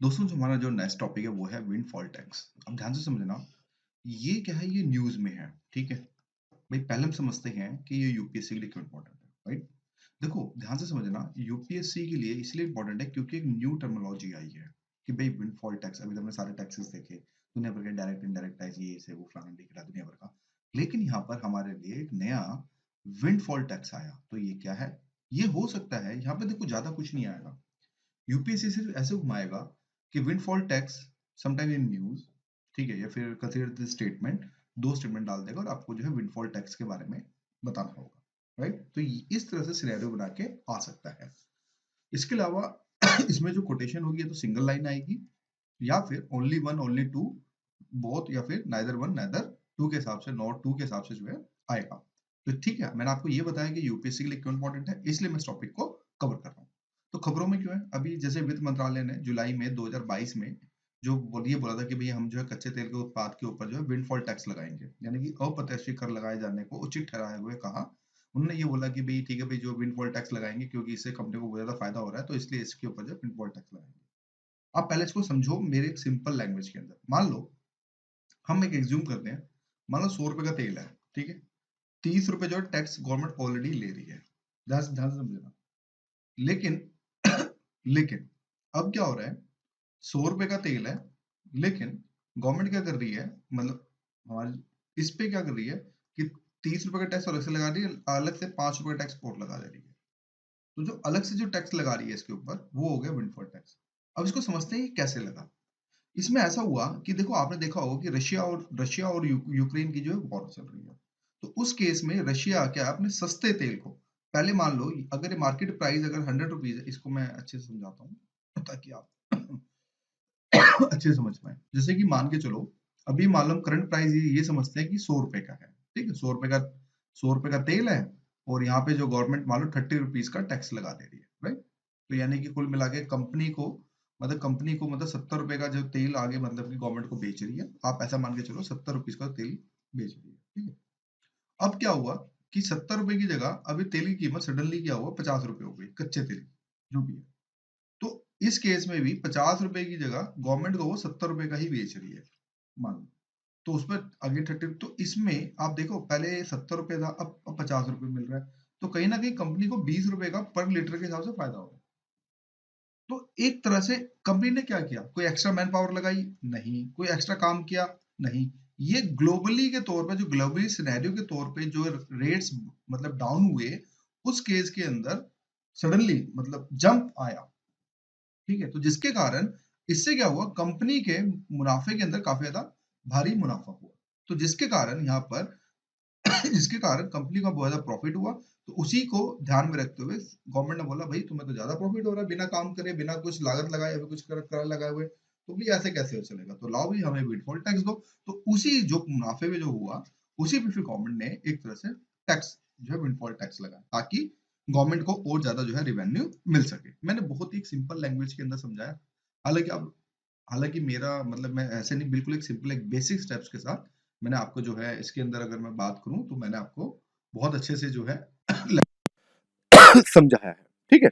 दोस्तों जो हमारा जो नेक्स्ट टॉपिक है वो है विंडफॉल टैक्स। अब ध्यान से समझना, ये क्या है, ये न्यूज में है। ठीक है भाई, पहले हम समझते हैं कि ये यूपीएससी के लिए क्यों इंपॉर्टेंट है। राइट, देखो ध्यान से समझना, यूपीएससी के लिए इसलिए इंपॉर्टेंट है क्योंकि एक न्यू टर्मिनोलॉजी आई है कि भाई विंडफॉल टैक्स। अभी तो हमने सारे टैक्सेस देखे, दुनिया भर के डायरेक्ट इनडायरेक्ट टैक्स, ये से वो फलाना दिख रहा है दुनिया भर का। लेकिन यहाँ पर हमारे लिए एक नया विंडफॉल टैक्स आया। तो ये क्या है, ये हो सकता है यहाँ पे देखो ज्यादा कुछ नहीं आएगा। यूपीएससी सिर्फ ऐसे घुमाएगा कि windfall tax sometime in news, ठीक है, या फिर कंसीडर दिस स्टेटमेंट, दो स्टेटमेंट डाल देगा और आपको जो है विंडफॉल टैक्स के बारे में बताना होगा। राइट, तो इस तरह से सिनेरियो बना के आ सकता है। इसके अलावा इसमें जो कोटेशन होगी तो सिंगल लाइन आएगी, या फिर only one only two, both, या फिर नाइदर वन नाइदर टू के हिसाब से, नॉट टू के हिसाब से जो है आएगा। तो ठीक है, मैंने आपको ये बताया कि यूपीएससी के लिए क्यों इंपॉर्टेंट है, इसलिए मैं इस टॉपिक को कवर कर रहा हूँ। तो खबरों में क्यों है, अभी जैसे वित्त मंत्रालय ने जुलाई में 2022 में जो ये बोला था कि भैया हम जो है कच्चे तेल के उत्पाद के ऊपर जो है विंडफॉल टैक्स लगाएंगे, यानी कि अप्रत्यक्ष कर लगाए जाने को उचित ठहराए हुए कहा। उन्होंने ये बोला कि भाई ठीक है भाई, जो विंडफॉल टैक्स लगाएंगे क्योंकि इससे कंपनी को बहुत ज्यादा फायदा हो रहा है, तो इसलिए इसके ऊपर जो विंडफॉल टैक्स लगाएंगे। आप पहले इसको समझो मेरे एक सिंपल लैंग्वेज के अंदर। मान लो हम एक एग्ज्यूम करते हैं, मान लो 100 रुपए का तेल है, ठीक है, 30 रुपए जो है टैक्स गवर्नमेंट ऑलरेडी ले रही है। ध्यान से समझना। लेकिन लेकिन अब क्या हो रहा है, 100 रुपए का तेल है, लेकिन गवर्नमेंट क्या कर रही है, मतलब हमारी इस पे क्या कर रही है कि 30 रुपए का टैक्स अलग से लगा रही है, अलग से 5 रुपए का टैक्स और लगा दे रही है। तो जो अलग से जो टैक्स लगा रही है इसके ऊपर, वो हो गया विंडफॉल टैक्स। अब इसको समझते हैं कि कैसे लगा। इसमें ऐसा हुआ कि देखो आपने देखा होगा कि रशिया और यूक्रेन की जो है वॉर चल रही है। तो उस केस में रशिया क्या है, अपने सस्ते तेल को, पहले मान लो अगर मार्केट प्राइस अगर 100 रुपीज है, इसको मैं अच्छे से समझाता हूँ ताकि आप अच्छे से समझ पाएँ। जैसे कि मान के चलो, अभी मान लो हम करंट प्राइस ये समझते हैं कि ₹100 का है, ठीक है? ₹100 का तेल है और यहाँ पे जो गवर्नमेंट मान लो ₹30 का टैक्स लगा दे रही है, राइट? तो यानी कि कुल मिला के कंपनी को मतलब ₹70 का जो तेल आगे मतलब कि गवर्नमेंट को बेच रही है। आप ऐसा मान के चलो ₹70 का तेल बेच रही है, ठीक है? अब क्या हुआ कि ₹70 की जगह अभी तेल की कीमत सडनली क्या हुआ ₹50 हो गई, कच्चे तेल की, जो भी है। तो इस केस में भी ₹50 की जगह गवर्नमेंट को वो ₹70 का ही बेच रही है, मान लो। तो उसमें आगे 30 तो इसमें आप देखो पहले ₹70 था, अब ₹50 मिल रहा है। तो कहीं न कहीं कंपनी को ₹20 का पर लीटर के हिसाब से फ़ायदा हो रहा है। तो एक तरह से कंपनी ने क्या किया? कोई एक्स्ट्रा मैन पावर लगाई? नहीं। कोई एक्स्ट्रा काम किया? नहीं। ये ग्लोबली के तौर पे जो ग्लोबली सिनेरियो के तौर पे जो रेट्स मतलब डाउन हुए, उस केस के अंदर सडनली मतलब जंप आया। ठीक है? तो जिसके कारण इससे क्या हुआ कंपनी के मुनाफे के अंदर काफ़ी ज़्यादा भारी मुनाफ़ा हुआ। तो जिसके कारण यहाँ पर जिसके कारण कंपनी का बहुत ज़्यादा प्रॉफ़िट हुआ। तो उसी को ध्यान में रखते हुए गवर्नमेंट ने बोला भई तुम्हें तो ज़्यादा प्रॉफ़िट हो रहा है बिना काम करे, बिना कुछ लागत लगाए, अभी कुछ कर लगाए हुए। तो भई ऐसे कैसे चलेगा? तो लाओ भई हमें विंडफॉल टैक्स दो। तो उसी जो मुनाफ़े में जो हुआ, उसी पे फिर गवर्नमेंट ने एक तरह से टैक्स जो है विंडफॉल टैक्स लगाया ताकि गवर्नमेंट को और ज़्यादा जो है रेवेन्यू मिल सके। मैंने बहुत ही एक सिंपल लैंग्वेज के अंदर समझाया। हालाँकि अब हालाँकि मेरा मतलब मैं ऐसे नहीं बिल्कुल एक सिंपल एक बेसिक स्टेप्स के साथ मैंने आपको जो है इसके अंदर अगर मैं बात करूँ तो मैंने आपको बहुत अच्छे से जो है समझाया है, ठीक है?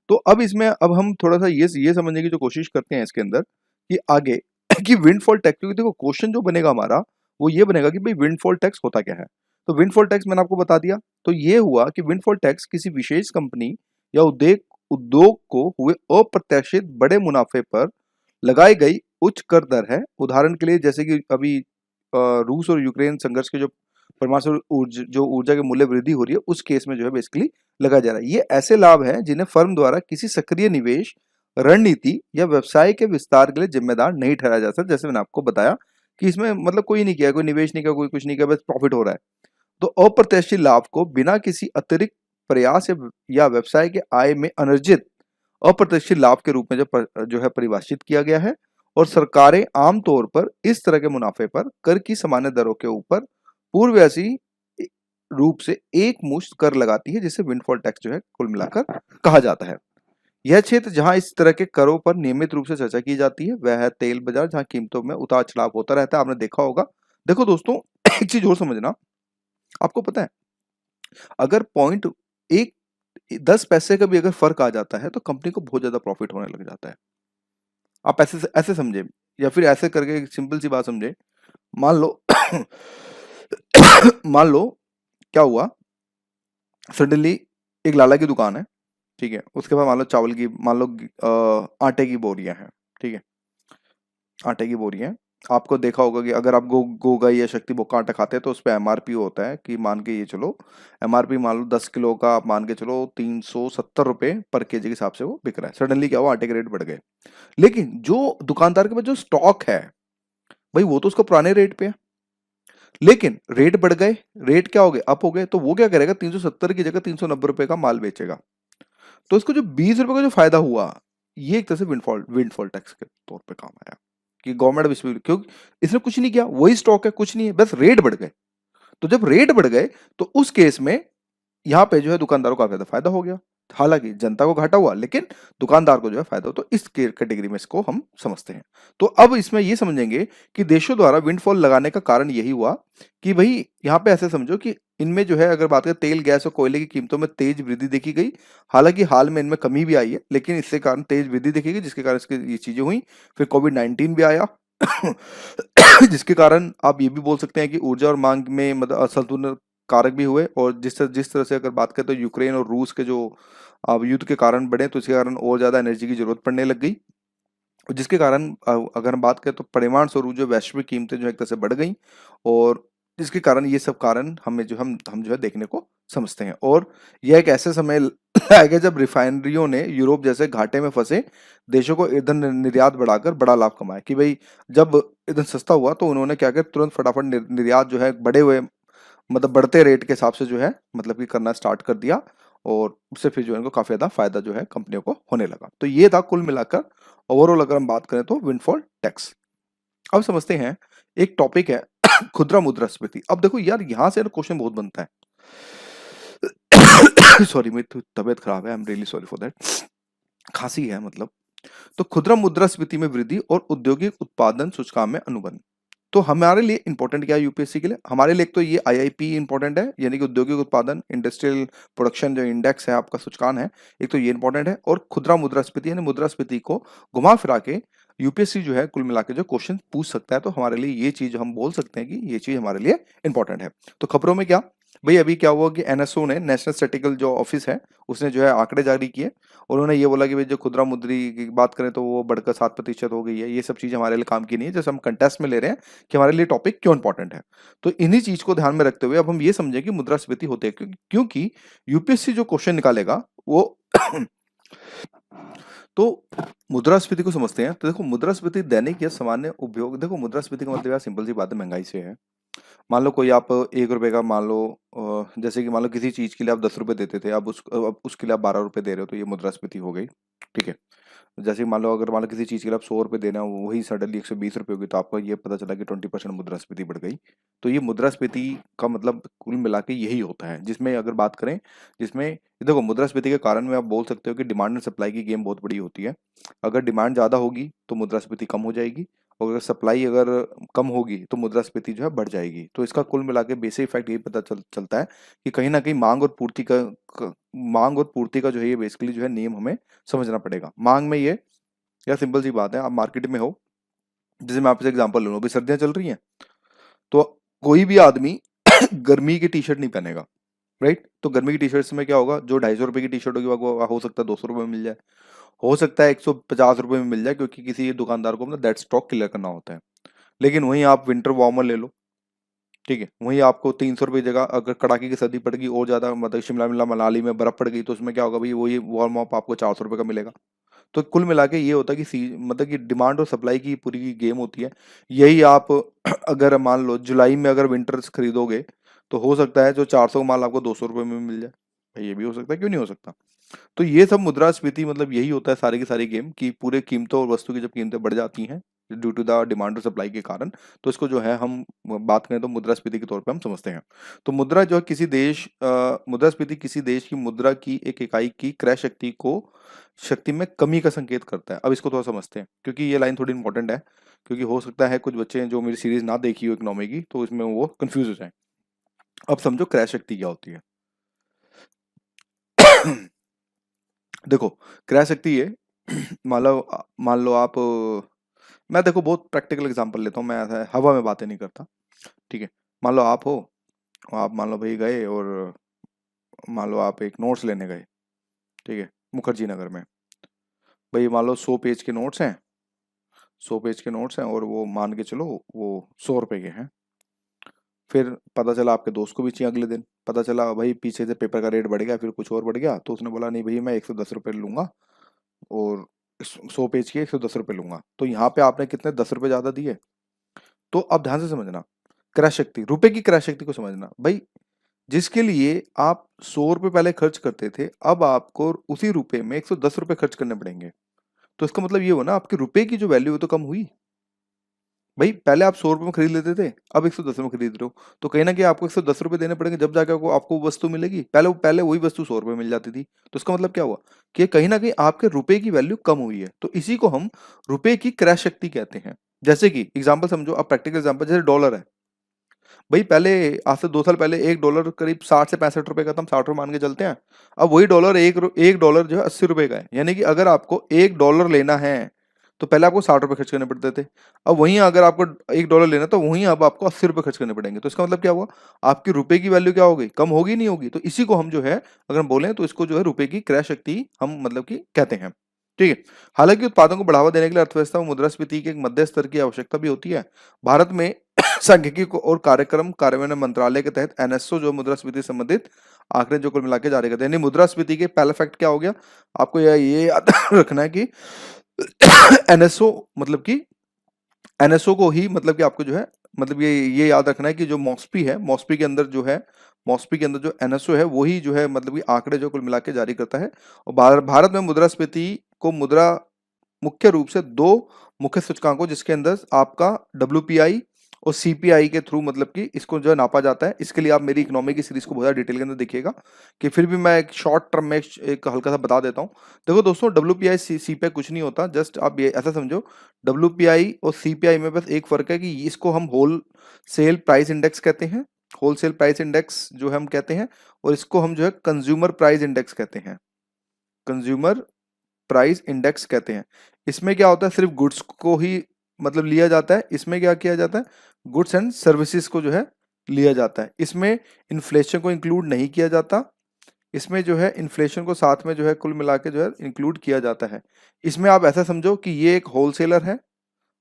तो अब इसमें अब हम थोड़ा-सा ये समझने की जो कोशिश करते हैं इसके अंदर कि आगे कि विंडफॉल टैक्स क्योंकि देखो क्वेश्चन जो बनेगा हमारा, वो ये बनेगा कि भई विंडफॉल टैक्स होता क्या है? तो विंडफॉल टैक्स मैंने आपको बता दिया। तो ये हुआ कि विंडफॉल टैक्स किसी विशेष कंपनी या उद्योग को हुए अप्रत्याशित बड़े मुनाफे पर लगाई गई उच्च कर दर है। उदाहरण के लिए जैसे कि अभी रूस और यूक्रेन संघर्ष के जो परमाणु जो ऊर्जा के मूल्य वृद्धि हो रही है, उस केस में जो है बेसिकली लगाया जा रहा है। ये ऐसे लाभ हैं जिन्हें फर्म द्वारा किसी सक्रिय निवेश, रणनीति या व्यवसाय के विस्तार के लिए जिम्मेदार नहीं ठहराया जा सकता। जैसे मैंने आपको बताया कि इसमें मतलब कोई नहीं किया, कोई निवेश नहीं किया, कोई कुछ नहीं किया, बस प्रॉफिट हो रहा है। तो अप्रत्याशित लाभ को बिना किसी अतिरिक्त प्रयास या व्यवसाय के आय में अनर्जित अप्रत्याशित लाभ के रूप में जो है परिभाषित किया गया है और सरकारें आमतौर पर इस तरह के मुनाफे पर कर की सामान्य दरों के ऊपर पूर्ववैसी रूप से एक मुश्त कर लगाती है जिसे विंडफॉल टैक्स जो है कुल मिलाकर कहा जाता है। यह क्षेत्र जहां इस तरह के करों पर नियमित रूप से चर्चा की जाती है वह है तेल बाजार जहां कीमतों में उतार चढ़ाव होता रहता है, आपने देखा होगा। देखो दोस्तों एक चीज और समझना, आपको पता है अगर पॉइंट एक 10 पैसे का भी अगर फर्क आ जाता है तो कंपनी को बहुत ज्यादा प्रॉफिट होने लग जाता है। आप ऐसे ऐसे समझे या फिर ऐसे करके एक सिंपल सी बात समझे। मान लो मान लो क्या हुआ, सडनली एक लाला की दुकान है, ठीक है? उसके बाद मान लो चावल की मान लो आटे की बोरियां हैं, ठीक है? आटे की बोरियां हैं। आपको देखा होगा कि अगर आप गोगाई या शक्ति बुक का आटा खाते हैं तो उस पे एमआरपी होता है कि मान के ये चलो एमआरपी मान लो 10 किलो का आप मान के चलो 370 रुपए पर केजी के हिसाब से वो बिक रहा है। सडनली क्या हुआ, आटे के रेट बढ़ गए। लेकिन जो दुकानदार के पास जो स्टॉक है भाई वो तो उसका पुराने रेट पे है, लेकिन रेट बढ़ गए, रेट क्या हो गए अप हो गए, तो वो क्या करेगा 370 की जगह 390 रुपए का माल बेचेगा। तो इसको जो 20 रुपए का जो फायदा हुआ, ये एक तरह से विंडफॉल टैक्स के तौर पे काम आया कि गवर्नमेंट विश्व क्योंकि इसने कुछ नहीं किया, वही स्टॉक है, कुछ नहीं है, बस रेट बढ़ गए। तो जब रेट बढ़ गए तो उस केस में यहाँ पे जो है दुकानदारों को काफी फायदा हो गया। हालांकि जनता को घाटा हुआ लेकिन दुकानदार को जो है फायदा हो, तो इस कैटेगरी में इसको हम समझते हैं। तो अब इसमें ये समझेंगे कि देशों द्वारा विंडफॉल लगाने का कारण यही हुआ कि भाई यहाँ पे ऐसे समझो कि इनमें जो है अगर बात करें तेल गैस और कोयले की कीमतों में तेज वृद्धि देखी गई। हालांकि हाल में इनमें कमी भी आई है लेकिन इससे कारण तेज वृद्धि देखी गई जिसके कारण इसकी ये चीजें हुई। फिर कोविड-19 भी आया जिसके कारण आप ये भी बोल सकते हैं कि ऊर्जा और मांग में मतलब असंतुलन कारक भी हुए और जिस तरह से अगर बात करें तो यूक्रेन और रूस के जो अब युद्ध के कारण बढ़े तो इसके कारण और ज़्यादा एनर्जी की जरूरत पड़ने लग गई। जिसके कारण अगर हम बात करें तो परिमाण स्वरूप जो वैश्विक कीमतें जो है एक तरह से बढ़ गई और जिसके कारण ये सब कारण हमें जो हम जो है देखने को समझते हैं। और यह एक ऐसे समय आएगा जब रिफाइनरियों ने यूरोप जैसे घाटे में फंसे देशों को ईंधन निर्यात बढ़ाकर बड़ा लाभ कमाया कि भाई जब ईंधन सस्ता हुआ तो उन्होंने क्या किया तुरंत फटाफट निर्यात जो है बढ़े हुए मतलब बढ़ते रेट के हिसाब से जो है मतलब कि करना स्टार्ट कर दिया और उससे फिर जो है इनको काफ़ी ज़्यादा फायदा जो है कंपनियों को होने लगा। तो ये था कुल मिलाकर ओवरऑल अगर हम बात करें तो विंडफॉल टैक्स। अब समझते हैं एक टॉपिक है खुदरा मुद्रास्फीति। अब देखो यार यहाँ से क्वेश्चन बहुत बनता है। सॉरी मेरी तबीयत खराब है, I am really sorry for that, खांसी है मतलब। तो खुदरा मुद्रास्फीति में वृद्धि और औद्योगिक उत्पादन सूचकांक में अनुबंध। तो हमारे लिए इंपॉर्टेंट क्या है यूपीएससी के लिए? हमारे लिए एक तो ये आईआईपी इंपॉर्टेंट है, यानी कि औद्योगिक उत्पादन इंडस्ट्रियल प्रोडक्शन जो इंडेक्स है आपका सूचकांक है, एक तो ये इंपॉर्टेंट है, और खुदरा मुद्रास्फीति यानी मुद्रास्फीति को घुमा फिरा के यूपीएससी जो है कुल मिला के जो क्वेश्चन पूछ सकता है। तो हमारे लिए ये चीज हम बोल सकते हैं कि ये चीज हमारे लिए इंपॉर्टेंट है। तो खबरों में क्या भाई, अभी क्या हुआ कि एनएसओ ने, नेशनल स्टैटिस्टिकल जो ऑफिस है, उसने जो है आंकड़े जारी किए। उन्होंने ये बोला कि भाई जो खुदरा मुद्री की बात करें तो वो बढ़कर 7% हो गई है। ये सब चीजें हमारे लिए काम की नहीं है, जैसे हम कंटेस्ट में ले रहे हैं कि हमारे लिए टॉपिक क्यों इंपॉर्टेंट है। तो इन्हीं चीज को ध्यान में रखते हुए अब हम ये समझें कि मुद्रास्फीति होते हैं क्योंकि यूपीएससी जो क्वेश्चन निकालेगा वो तो मुद्रास्फीति को समझते हैं। तो देखो मुद्रास्फीति दैनिक या सामान्य उपयोग, देखो मुद्रास्फीति का मतलब यार सिंपल सी बात है, महंगाई से है। मान लो कोई आप 1 रुपए का, मान लो जैसे कि मान लो किसी चीज के लिए आप 10 रुपए देते थे, अब उसके लिए आप 12 रुपए दे रहे हो, तो ये मुद्रास्फीति हो गई। ठीक है। जैसे कि मान लो अगर मान लो किसी चीज के लिए आप 100 रुपए देना है, वही सडनली 120 रुपए होगी, तो आपको ये पता चला कि 20% मुद्रास्फीति बढ़ गई। तो ये मुद्रास्फीति का मतलब कुल मिला के यही होता है, जिसमें अगर बात करें, जिसमें देखो मुद्रास्फीति के कारण में आप बोल सकते हो कि डिमांड एंड सप्लाई की गेम बहुत बड़ी होती है। अगर डिमांड ज्यादा होगी तो मुद्रास्फीति कम हो जाएगी, और अगर सप्लाई अगर कम होगी तो मुद्रास्फीति जो है बढ़ जाएगी। तो इसका कुल मिला के बेसिक इफेक्ट यही पता चलता है कि कहीं ना कहीं मांग और पूर्ति का जो है ये बेसिकली जो है नियम हमें समझना पड़ेगा। मांग में ये, यार सिंपल सी बात है, आप मार्केट में हो, जैसे मैं आपसे एग्जांपल ले लूं, अभी सर्दियां चल रही हैं, तो कोई भी आदमी गर्मी की टी शर्ट नहीं पहनेगा, राइट? तो गर्मी की टी शर्ट में क्या होगा, जो 250 रुपए की टी शर्ट होगी वो हो सकता है 200 रुपए में मिल जाए, हो सकता है 150 रुपए में मिल जाए, क्योंकि किसी दुकानदार को अपना दैट स्टॉक क्लियर करना होता है। लेकिन वहीं आप विंटर वार्मर ले लो, ठीक है, वहीं आपको 300 रुपये की जगह अगर कड़ाके की सर्दी पड़ गई और ज्यादा, मतलब शिमला मिला मनाली में बर्फ पड़ गई, तो उसमें क्या होगा भाई, वही वार्म अप आपको 400 रुपये का मिलेगा। तो कुल मिला के ये होता है कि मतलब कि डिमांड और सप्लाई की पूरी की गेम होती है। यही आप अगर मान लो जुलाई में अगर विंटर्स खरीदोगे, तो हो सकता है जो 400 का माल आपको 200 रुपये में मिल जाए। भाई ये भी हो सकता है, क्यों नहीं हो सकता? तो ये सब मुद्रास्फीति मतलब यही होता है, सारी की सारी गेम की पूरे कीमतों और वस्तु की जब कीमतें बढ़ जाती हैं ड्यू टू द डिमांड और सप्लाई के कारण, तो इसको जो है हम बात करें तो मुद्रास्फीति के तौर पे हम समझते हैं। तो मुद्रा जो है मुद्रास्फीति किसी देश की मुद्रा की एक इकाई की क्रय शक्ति में कमी का संकेत करता है। अब इसको थोड़ा समझते हैं, क्योंकि ये लाइन थोड़ी इंपॉर्टेंट है, क्योंकि हो सकता है कुछ बच्चे जो मेरी सीरीज ना देखी हो इकोनॉमी की, तो इसमें वो कंफ्यूज हो जाए। अब समझो क्रय शक्ति क्या होती है। देखो क्रय शक्ति ये मान लो आप मैं देखो बहुत प्रैक्टिकल एग्जांपल लेता हूँ, मैं ऐसा हवा में बातें नहीं करता। ठीक है। मान लो आप हो, आप मान लो भाई गए और मान लो आप एक नोट्स लेने गए, ठीक है, मुखर्जी नगर में। भाई मान लो 100 पेज के नोट्स हैं, 100 पेज के नोट्स हैं, और वो मान के चलो वो 100 रुपए के हैं। फिर पता चला आपके दोस्त को भी चाहिए, अगले दिन पता चला भाई पीछे से पेपर का रेट बढ़ गया, फिर कुछ और बढ़ गया, तो उसने बोला नहीं भैया मैं 110 रुपये लूंगा, और 100 पेज के 110 रुपये लूंगा। तो यहाँ पे आपने कितने 10 रुपये ज्यादा दिए। तो अब ध्यान से समझना, क्रय शक्ति, रुपए की क्रय शक्ति को समझना भाई। जिसके लिए आप 100 रुपये पहले खर्च करते थे, अब आपको उसी रुपए में 110 रुपये खर्च करने पड़ेंगे। तो इसका मतलब ये हुआ ना, आपके रुपए की जो वैल्यू है तो कम हुई। भाई पहले आप 100 रुपये में खरीद लेते थे, अब 110 में खरीद रहे हो, तो कहीं ना कहीं आपको 110 रुपये देने पड़ेंगे, जब जाकर आपको वो वस्तु मिलेगी। पहले वही वस्तु 100 रुपये मिल जाती थी। तो इसका मतलब क्या हुआ कि कहीं ना कहीं आपके रुपए की वैल्यू कम हुई है। तो इसी को हम रुपए की क्रय शक्ति कहते हैं। जैसे कि एग्जाम्पल समझो, अब प्रैक्टिकल एग्जाम्पल, जैसे डॉलर है। भाई पहले, आज से 2 साल पहले $1 करीब 60 से 65 रुपए का था, हम 60 रुपये मान के चलते हैं। अब वही डॉलर, एक डॉलर जो है 80 रुपए का है। यानी कि अगर आपको $1 लेना है तो पहले आपको 60 रुपए खर्च करने पड़ते थे। अब वहीं अगर आपको $1 लेना, तो वहीं अब आपको 80 रुपए खर्च करने पड़ेंगे। तो इसका मतलब क्या हुआ, आपकी रुपए की वैल्यू क्या हो गई, कम होगी नहीं होगी। तो इसी को हम जो है अगर हम बोले तो इसको जो है रुपए की क्रय शक्ति हम मतलब कि कहते हैं। ठीक है। हालांकि उत्पादन को बढ़ावा देने के लिए अर्थव्यवस्था में मुद्रास्फीति की एक मध्य स्तर की आवश्यकता भी होती है। भारत में सांख्यिकी और कार्यक्रम कार्यान्वयन मंत्रालय के तहत एनएसओ जो मुद्रास्फीति संबंधित आंकड़े जो कुल मिला के जारी करते हैं। यानी मुद्रास्फीति के पहला फैक्ट क्या हो गया, आपको ये याद रखना है कि एनएसओ मतलब कि एनएसओ को ही मतलब कि आपको जो है मतलब ये याद रखना है कि जो मॉस्पी है, मॉस्पी के अंदर जो है मॉस्पी के अंदर जो एनएसओ है वही जो है मतलब कि आंकड़े जो कुल मिला के जारी करता है। और भारत में मुद्रास्फीति को मुख्य रूप से दो मुख्य सूचकांकों जिसके अंदर आपका डब्ल्यूपीआई और सीपीआई के थ्रू मतलब कि इसको जो है नापा जाता है। इसके लिए आप मेरी इकोनॉमी की सीरीज को बहुत ज़्यादा डिटेल के अंदर देखिएगा कि फिर भी मैं एक शॉर्ट टर्म में एक हल्का सा बता देता हूँ। देखो दोस्तों, डब्ल्यूपीआई सीपीआई कुछ नहीं होता, जस्ट आप ये ऐसा समझो, डब्ल्यूपीआई और सीपीआई में बस एक फर्क है कि इसको हम होल सेल प्राइस इंडेक्स कहते हैं, होलसेल प्राइस इंडेक्स जो हम कहते हैं, और इसको हम जो है कंज्यूमर प्राइस इंडेक्स कहते हैं, कंज्यूमर प्राइस इंडेक्स कहते हैं। इसमें क्या होता है, सिर्फ गुड्स को ही मतलब लिया जाता है। इसमें क्या किया जाता है, गुड्स एंड सर्विसेज को जो है लिया जाता है। इसमें इन्फ्लेशन को इंक्लूड नहीं किया जाता। इसमें जो है इन्फ्लेशन को साथ में जो है कुल मिला के जो है इंक्लूड किया जाता है। इसमें आप ऐसा समझो कि ये एक होलसेलर है,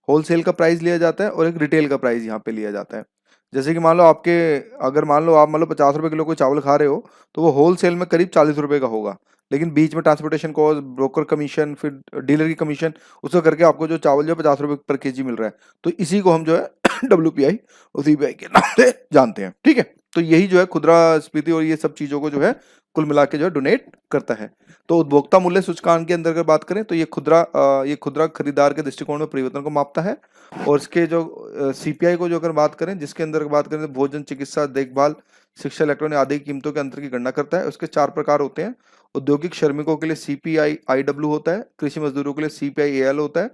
होलसेल का प्राइस लिया जाता है, और एक रिटेल का प्राइस यहाँ पे लिया जाता है। जैसे कि मान लो आपके, अगर मान लो आप 50 रुपए किलो कोई चावल खा रहे हो, तो वो होलसेल में करीब 40 रुपए का होगा, लेकिन बीच में ट्रांसपोर्टेशन कॉस्ट, ब्रोकर कमीशन, फिर डीलर की कमीशन, उसको करके आपको जो चावल जो 50 रुपए पर केजी मिल रहा है। तो इसी को हम जो है डब्ल्यूपीआई और सीपीआई के नाम से जानते हैं, ठीक है। तो यही जो है खुदरा-स्फीति और ये सब चीजों को जो है कुल मिला के जो है डोनेट करता है। तो उपभोक्ता मूल्य सूचकांक के अंदर अगर बात करें तो ये खुदरा खरीदार के दृष्टिकोण में परिवर्तन को मापता है। और इसके जो सीपीआई को जो अगर बात करें, जिसके अंदर बात करें तो भोजन, चिकित्सा, देखभाल, शिक्षा, इलेक्ट्रॉनिक आदि की कीमतों के अंतर की गणना करता है। उसके 4 प्रकार होते हैं। औद्योगिक श्रमिकों के लिए सीपीआई आईडब्ल्यू होता है, कृषि मजदूरों के लिए सीपीआई एएल होता है,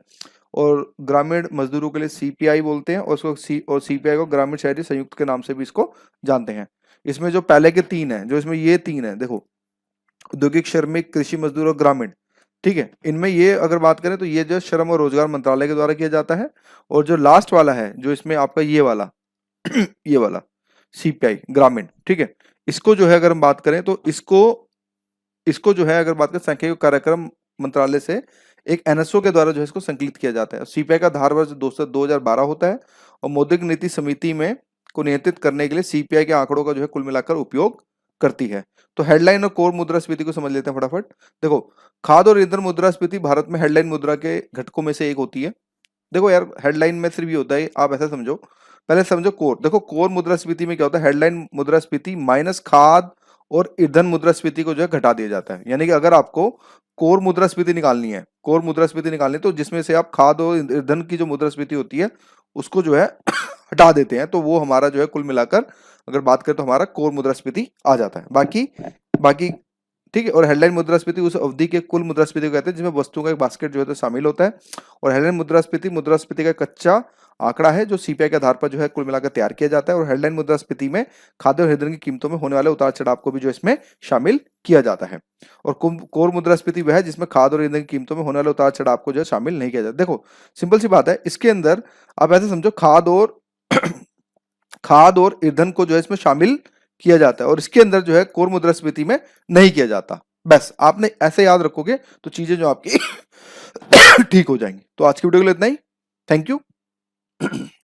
और ग्रामीण मजदूरों के लिए सीपीआई बोलते हैं, और सीपीआई को ग्रामीण शहरी संयुक्त के नाम से भी इसको जानते हैं। इसमें जो पहले के 3 हैं, जो इसमें ये 3 हैं, देखो, औद्योगिक श्रमिक, कृषि मजदूर और ग्रामीण, ठीक है। इनमें ये अगर बात करें तो ये जो श्रम और रोजगार मंत्रालय के द्वारा किया जाता है। और जो लास्ट वाला है, जो इसमें आपका ये वाला ये वाला सीपीआई ग्रामीण, ठीक है, इसको जो है अगर हम बात करें तो इसको इसको जो है अगर बात करें सांख्यिकी कार्यक्रम मंत्रालय से एक एनएसओ के द्वारा जो है इसको संकलित किया जाता है। सीपीआई का धार वर्ष 2012 होता है, और मौद्रिक नीति समिति में को नियंत्रित करने के लिए सीपीआई के आंकड़ों का जो है कुल मिलाकर उपयोग करती है। तो हेडलाइन और कोर मुद्रास्फीति को समझ लेते हैं फटाफट। देखो, खाद्य और ईंधन मुद्रास्फीति भारत में हेडलाइन मुद्रा के घटकों में से एक होती है। देखो यार, हेडलाइन में सिर्फ ये होता है, आप ऐसा समझो, पहले समझो कोर। देखो, कोर मुद्रास्फीति में क्या होता है, हेडलाइन मुद्रास्फीति माइनस खाद और ईंधन मुद्रास्फीति को जो है घटा दिया जाता है। यानी कि अगर आपको कोर मुद्रास्फीति निकालनी है, कोर मुद्रास्फीति निकालनी है, तो जिसमें से आप खाद और ईंधन की जो मुद्रास्फीति होती है उसको जो है हटा देते हैं, तो वो हमारा जो है कुल मिलाकर अगर बात करें तो हमारा कोर मुद्रास्फीति आ जाता है। बाकी बाकी ठीक है। और हेडलाइन मुद्रास्फीति उस अवधि के कुल मुद्रास्फीति को कहते हैं जिसमें वस्तुओं का एक बास्केट जो है तो शामिल होता है। और हेडलाइन मुद्रास्फीति का कच्चा आंकड़ा है जो सीपीआई के आधार पर जो है कुल मिलाकर तैयार किया जाता है। और हेडलाइन मुद्रास्फीति में खाद्य और ईंधन की कीमतों में होने वाले उतार चढ़ाव को भी जो इसमें शामिल किया जाता है। और कोर मुद्रास्फीति वह है जिसमें खाद्य और ईंधन की कीमतों में होने वाले उतार चढ़ाव को जो है शामिल नहीं किया जाता। देखो, सिंपल सी बात है, इसके अंदर आप ऐसे समझो, खाद और ईंधन को जो है इसमें शामिल किया जाता है, और इसके अंदर जो है कोर मुद्रास्फीति में नहीं किया जाता। बस आपने ऐसे याद रखोगे तो चीजें जो आपकी ठीक हो जाएंगी। तो आज की वीडियो के लिए इतना ही। Thank you.